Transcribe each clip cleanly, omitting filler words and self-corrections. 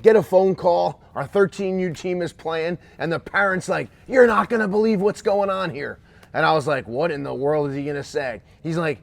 get a phone call. Our 13U team is playing, and the parent's like, "You're not going to believe what's going on here." And I was like, what in the world is he going to say? He's like,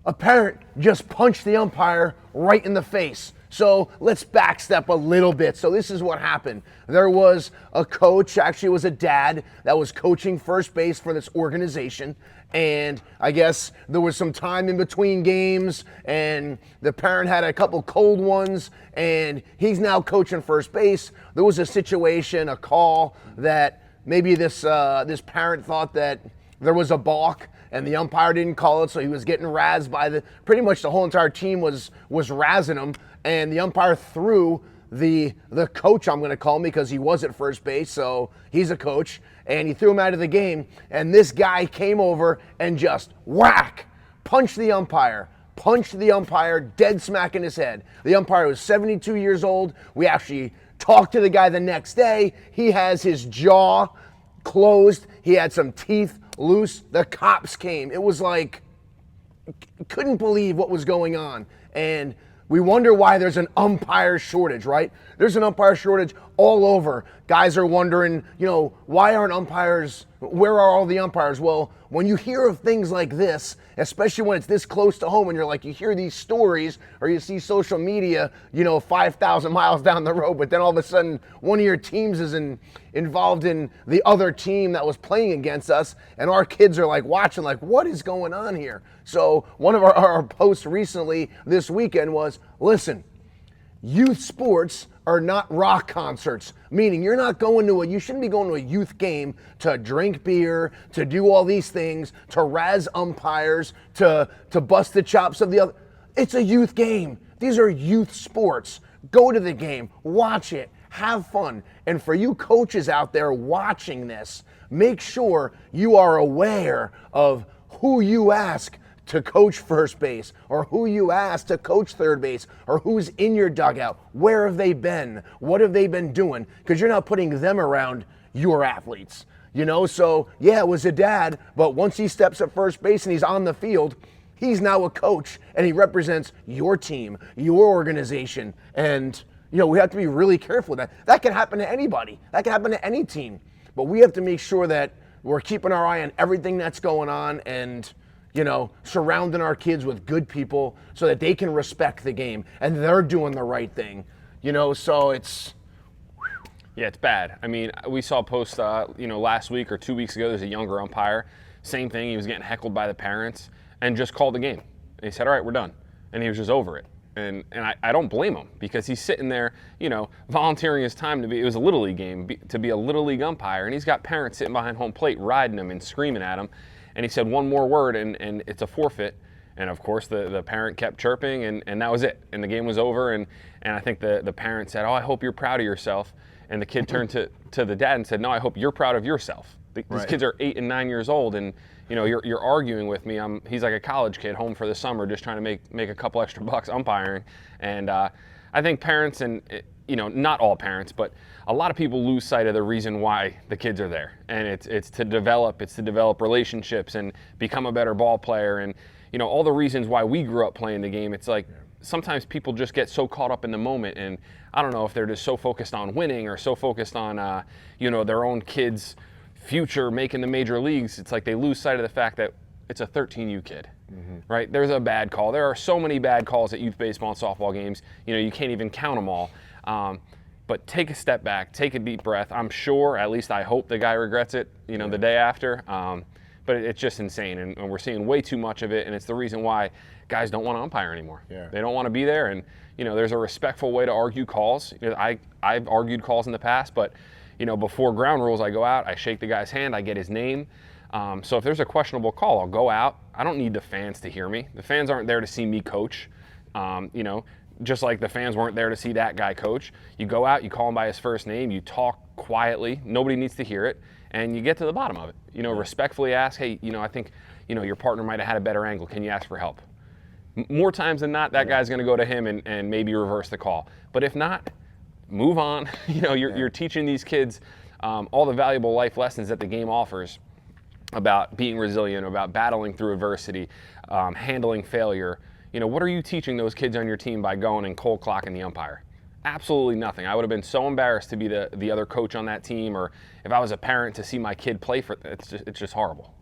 a parent just punched the umpire right in the face. So let's backstep a little bit. So this is what happened. There was a coach, actually it was a dad, that was coaching first base for this organization. And I guess there was some time in between games, and the parent had a couple cold ones, and he's now coaching first base. There was a situation, a call, that maybe this parent thought that there was a balk, and the umpire didn't call it, so he was getting razzed by pretty much the whole entire team was razzing him, and the umpire threw the coach, I'm going to call him because he was at first base, so he's a coach, and he threw him out of the game, and this guy came over and just whack, punched the umpire dead smack in his head. The umpire was 72 years old. We actually talked to the guy the next day. He has his jaw closed. He had some teeth loose. The cops came. It was like, couldn't believe what was going on. And we wonder why there's an umpire shortage, right? There's an umpire shortage all over. Guys are wondering, why aren't umpires, where are all the umpires? Well, when you hear of things like this, especially when it's this close to home and you're like, you hear these stories or you see social media, 5,000 miles down the road, but then all of a sudden one of your teams is involved in the other team that was playing against us, and our kids are like watching like, what is going on here? So one of our posts recently this weekend was, listen, youth sports are not rock concerts, meaning you shouldn't be going to a youth game to drink beer, to do all these things, to razz umpires, to bust the chops of the other. It's a youth game. These are youth sports. Go to the game, watch it, have fun. And for you coaches out there watching this, make sure you are aware of who you ask to coach first base, or who you ask to coach third base, or who's in your dugout. Where have they been? What have they been doing? Because you're not putting them around your athletes. So yeah, it was a dad, but once he steps at first base and he's on the field, he's now a coach, and he represents your team, your organization. And we have to be really careful with that. That can happen to anybody. That can happen to any team. But we have to make sure that we're keeping our eye on everything that's going on, and surrounding our kids with good people so that they can respect the game and they're doing the right thing, so it's. Yeah, it's bad. I mean, we saw a post, last week or 2 weeks ago, there's a younger umpire, same thing, he was getting heckled by the parents and just called the game. And he said, all right, we're done. And he was just over it. And I don't blame him, because he's sitting there, volunteering his time it was a Little League game, to be a Little League umpire, and he's got parents sitting behind home plate riding him and screaming at him. And he said one more word, and it's a forfeit. And of course, the parent kept chirping, and that was it. And the game was over. And I think the parent said, "Oh, I hope you're proud of yourself." And the kid turned to the dad and said, "No, I hope you're proud of yourself." These kids are 8 and 9 years old, and you're arguing with me. He's like a college kid home for the summer, just trying to make a couple extra bucks umpiring. And I think parents, and not all parents, but a lot of people lose sight of the reason why the kids are there. And it's to develop relationships and become a better ball player, and all the reasons why we grew up playing the game. It's like sometimes people just get so caught up in the moment, and I don't know if they're just so focused on winning or so focused on their own kids' future making the major leagues. It's like they lose sight of the fact that it's a 13U kid. Right? There's a bad call. There are so many bad calls at youth baseball and softball games. You can't even count them all. But take a step back, take a deep breath. I'm sure, at least I hope, the guy regrets it, the day after. But it's just insane, and we're seeing way too much of it, and it's the reason why guys don't want to umpire anymore. Yeah. They don't want to be there, and there's a respectful way to argue calls. I've argued calls in the past, but before ground rules, I go out, I shake the guy's hand, I get his name. So if there's a questionable call, I'll go out. I don't need the fans to hear me. The fans aren't there to see me coach. Just like the fans weren't there to see that guy coach. You go out, you call him by his first name, you talk quietly, nobody needs to hear it, and you get to the bottom of it. Respectfully ask, hey, I think, your partner might have had a better angle. Can you ask for help? More times than not, that guy's going to go to him and maybe reverse the call. But if not, move on. You're teaching these kids all the valuable life lessons that the game offers about being resilient, about battling through adversity, handling failure. What are you teaching those kids on your team by going and cold clocking the umpire? Absolutely nothing. I would have been so embarrassed to be the other coach on that team, or if I was a parent to see my kid play for. It's just horrible.